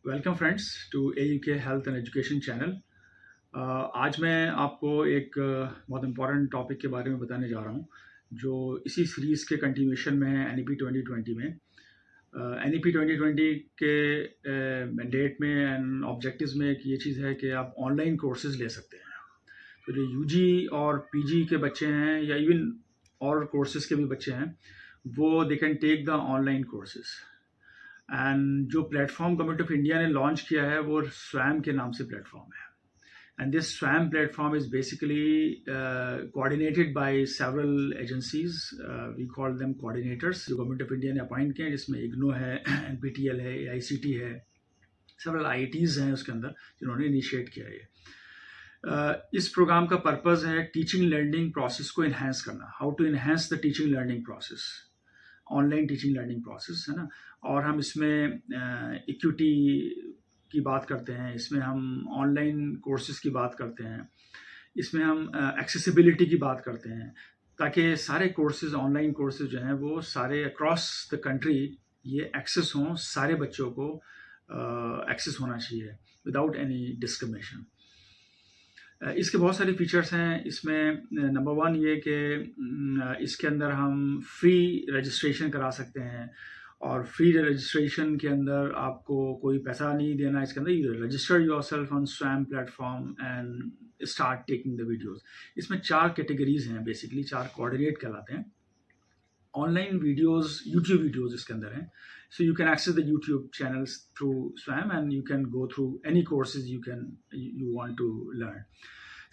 Welcome friends to AUK health and education channel. आज मैं आपको एक बहुत इम्पॉर्टेंट टॉपिक के बारे में बताने जा रहा हूँ जो इसी सीरीज़ के कंटिन्यूएशन में है NEP 2020 में। NEP 2020 के मैंडेट में एंड ऑब्जेक्टिव्स में एक ये चीज़ है कि आप ऑनलाइन कोर्सेज ले सकते हैं। तो जो UG और PG के बच्चे हैं या इवन और कोर्सेज के भी बच्चे हैं वो they can take the online courses. And जो प्लेटफॉर्म गवर्नमेंट ऑफ इंडिया ने लॉन्च किया है वो स्वयं के नाम से प्लेटफॉर्म है। And this Swayam platform is basically coordinated by several agencies. We call them coordinators जो गवर्नमेंट ऑफ इंडिया ने अपॉइंट किए हैं, जिसमें इग्नो है, NPTEL है, AICT है, सेवरल IITs हैं उसके अंदर जिन्होंने इनिशिएट किया है। इस प्रोग्राम का पर्पज़ है टीचिंग लर्निंग प्रोसेस को इन्हेंस करना, how to enhance the teaching learning process, online teaching learning process है ना। और हम इसमें इक्विटी की बात करते हैं, इसमें हम ऑनलाइन कोर्सेज की बात करते हैं, इसमें हम एक्सेसिबिलिटी की बात करते हैं, ताकि सारे कोर्सेज, ऑनलाइन कोर्सेज जो हैं वो सारे अक्रॉस द कंट्री ये एक्सेस हों, सारे बच्चों को एक्सेस होना चाहिए विदाउट एनी डिस्क्रिमिनेशन। इसके बहुत सारे फीचर्स हैं। इसमें नंबर वन ये कि इसके अंदर हम फ्री रजिस्ट्रेशन करा सकते हैं, और फ्री रजिस्ट्रेशन के अंदर आपको कोई पैसा नहीं देना। इसके अंदर यू रजिस्टर योरसेल्फ ऑन स्वयं platform and start taking the videos. इसमें 4 कैटेगरीज हैं, बेसिकली 4 कोऑर्डिनेट कहलाते हैं। ऑनलाइन वीडियोस, यूट्यूब वीडियोस इसके अंदर हैं, so you can access the YouTube channels through SWAM and you can go through any courses you want to learn.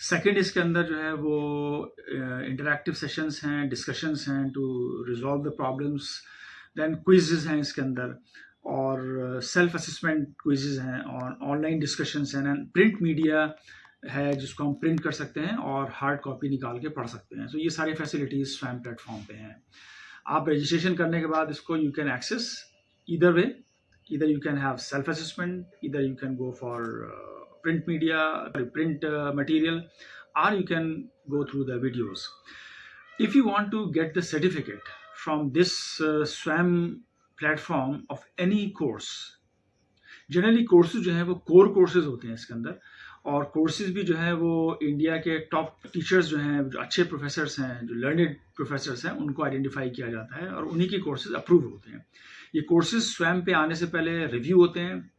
Second इसके अंदर जो है वो इंटरैक्टिव सेशंस हैं, डिस्कशंस हैं to resolve the problems, then quizzes हैं इसके अंदर, और सेल्फ असेसमेंट क्विजेज हैं, और ऑनलाइन डिस्कशंस हैं, एंड प्रिंट मीडिया है जिसको हम प्रिंट कर सकते हैं और हार्ड कॉपी निकाल के पढ़ सकते हैं। तो ये सारी फैसिलिटीज स्वयं प्लेटफॉर्म पे हैं। आप रजिस्ट्रेशन करने के बाद इसको you can access either way. Either you can have self-assessment, either you can go for print media, print material, or you can go through the videos. If you want to get the certificate from this SWAM platform of any course, generally courses जो है वो core courses होते हैं इसके अंदर, और courses भी जो है वो इंडिया के टॉप टीचर्स जो हैं, जो अच्छे प्रोफेसर्स हैं, जो लर्नेड प्रोफेसर्स हैं, उनको आइडेंटिफाई किया जाता है और उन्हीं के कोर्सेज अप्रूव होते हैं। ये कोर्सेज स्वयं पे आने से पहले रिव्यू होते हैं,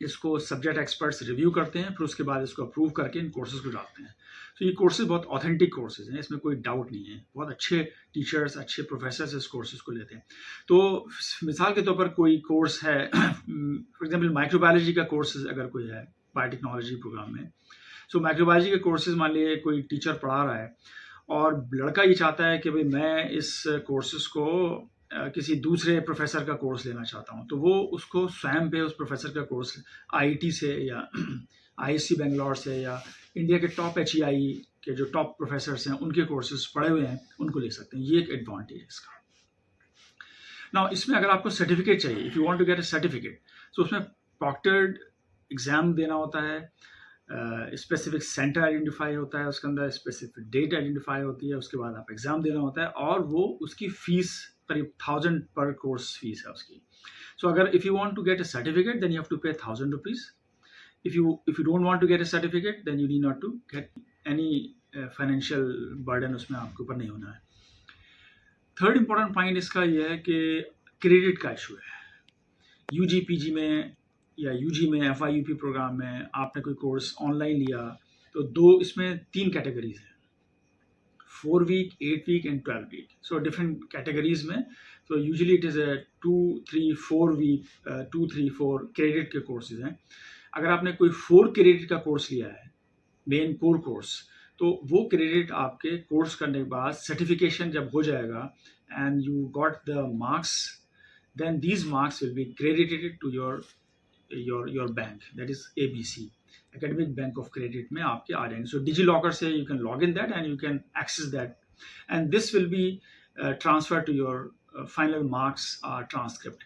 इसको सब्जेक्ट एक्सपर्ट्स रिव्यू करते हैं, फिर उसके बाद इसको अप्रूव करके इन कोर्सेज को डालते हैं। तो ये कोर्सेज बहुत ऑथेंटिक कोर्सेज हैं, इसमें कोई डाउट नहीं है। बहुत अच्छे टीचर्स, अच्छे प्रोफेसर्स इस कोर्सेज को लेते हैं। तो मिसाल के तौर पर कोई कोर्स है, फॉर एग्जांपल माइक्रोबायोलॉजी का कोर्स अगर कोई है बायोटेक्नोलॉजी प्रोग्राम में, सो माइक्रोबायोलॉजी के कोर्सेज मान लिए कोई टीचर पढ़ा रहा है और लड़का ये चाहता है कि भाई मैं इस कोर्सेज को किसी दूसरे प्रोफेसर का कोर्स लेना चाहता हूँ, तो वो उसको स्वयं पे उस प्रोफेसर का कोर्स IIT से या ISC बेंगलोर से या इंडिया के टॉप HEI के जो टॉप प्रोफेसर्स हैं उनके कोर्सेज पढ़े हुए हैं उनको ले सकते हैं। ये एक एडवांटेज है इसका। नाउ इसमें अगर आपको सर्टिफिकेट चाहिए, if you want to get a certificate, तो उसमें प्रॉक्टर्ड एग्ज़ाम देना होता है, स्पेसिफिक सेंटर आइडेंटिफाई होता है, उसके अंदर स्पेसिफिक डेट आइडेंटिफाई होती है, उसके बाद आप एग्ज़ाम देना होता है, और वो उसकी फ़ीस करीब 1000 पर कोर्स फीस है उसकी। सो अगर if you want to get a certificate then you have to pay 1000 rupees. If you don't want to get a certificate then you need not to get any financial burden, उसमें आपके ऊपर नहीं होना है। Third important point इसका ये है कि क्रेडिट का इशू है। UG PG में या UG में FIUP प्रोग्राम में आपने कोई कोर्स ऑनलाइन लिया तो इसमें 3 कैटेगरीज हैं, 4 week, 8 week and 12 week. So different categories में, so usually it is a 2, 3, 4 week, 2, 3, 4 credit के कोर्सेज हैं। अगर आपने कोई 4 क्रेडिट का कोर्स लिया है, मेन कोर कोर्स, तो वो क्रेडिट आपके कोर्स करने के बाद सर्टिफिकेशन जब हो जाएगा and you got the marks, then these marks will be credited to your bank, that is ABC, academic bank of credit में आपके आ जाएंगे। सो डिजी लॉकर से you can log in that and you can access that, and this will be transfer to your final marks transcript.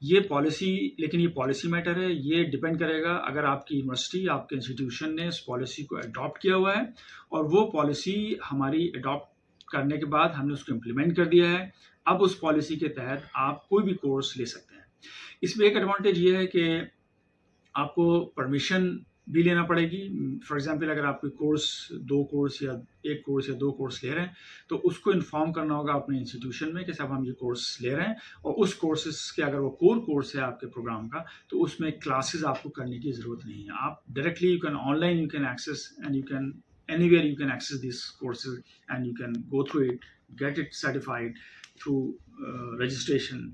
ये policy, लेकिन ये policy matter है, ये डिपेंड करेगा अगर आपकी यूनिवर्सिटी, आपके इंस्टीट्यूशन ने इस पॉलिसी को अडॉप्ट किया हुआ है, और वो पॉलिसी हमारी अडॉप्ट करने के बाद हमने उसको इम्प्लीमेंट कर दिया है। अब उस पॉलिसी के तहत आप कोई भी कोर्स ले सकते हैं। इसमें एक एडवांटेज ये है कि आपको परमिशन भी लेना पड़ेगी। फॉर एग्जांपल अगर आप कोई कोर्स 2 कोर्स या 1 कोर्स या 2 कोर्स ले रहे हैं, तो उसको इन्फॉर्म करना होगा अपने इंस्टीट्यूशन में कि साहब हम ये कोर्स ले रहे हैं, और उस कोर्सेज़ के अगर वो कोर कोर्स है आपके प्रोग्राम का, तो उसमें क्लासेस आपको करने की ज़रूरत नहीं है। आप directly you can online you can access and you can anywhere you can access these courses and you can go through it, get it certified through registration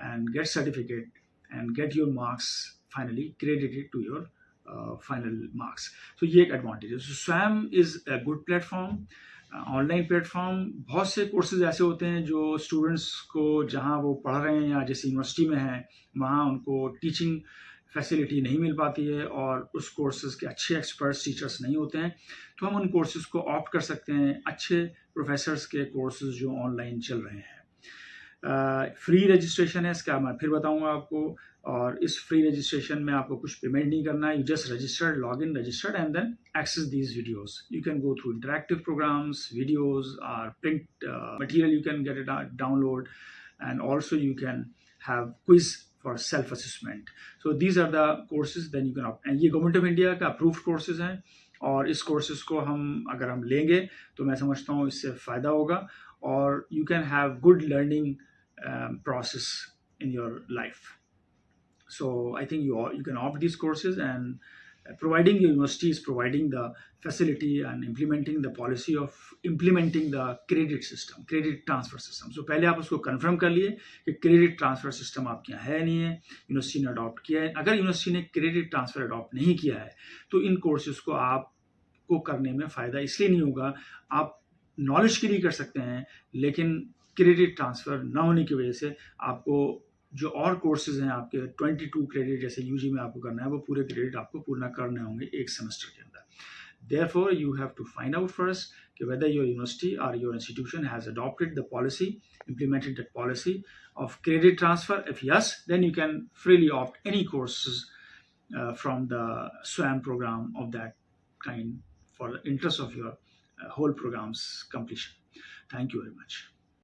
and get certificate and get your marks finally credited to your final marks. So ये एक advantage है। So SWAM is a good platform, online platform. बहुत से courses ऐसे होते हैं जो students को जहाँ वो पढ़ रहे हैं या जैसे यूनिवर्सिटी में हैं वहाँ उनको टीचिंग फैसिलिटी नहीं मिल पाती है और उस कोर्सेज के अच्छे एक्सपर्ट्स टीचर्स नहीं होते हैं, तो हम उन कोर्सेज को ऑप्ट कर सकते हैं अच्छे प्रोफेसर्स के कोर्सेज जो ऑनलाइन चल रहे हैं। फ्री रजिस्ट्रेशन है इसका, मैं फिर बताऊंगा आपको, और इस फ्री रजिस्ट्रेशन में आपको कुछ पेमेंट नहीं करना है। You just registered, log in, registered and then access these videos. You can go through interactive programs, videos, or print material you can get it download, and also you can have quiz for self assessment. So these are the courses then you can opt, and ये government of India का approved courses हैं, और इस courses को अगर हम लेंगे तो मैं समझता हूँ इससे फ़ायदा होगा, और you can have good learning process in your life. So I think you can opt these courses, and providing your university is providing the facility and implementing the policy of implementing the credit system, credit transfer system. So पहले आप उसको confirm कर लिए कि credit transfer system आपके यहाँ है नहीं है, यूनिवर्सिटी ने अडॉप्ट किया है। अगर यूनिवर्सिटी ने credit transfer अडॉप्ट नहीं किया है तो इन कोर्सेज को आपको करने में फ़ायदा इसलिए नहीं होगा। आप नॉलेज के लिए कर सकते हैं, लेकिन क्रेडिट ट्रांसफ़र ना होने की वजह से आपको जो और कोर्सेज हैं आपके 22 क्रेडिट जैसे यूजी में आपको करना है, वो पूरे क्रेडिट आपको पूरा करने होंगे एक सेमेस्टर के अंदर। Therefore, you have to find out first whether your university or your institution has adopted the policy, implemented that policy of credit transfer. If yes, then you can freely opt any courses from the SWAM program of that kind for the interest of your whole program's completion. Thank you very much.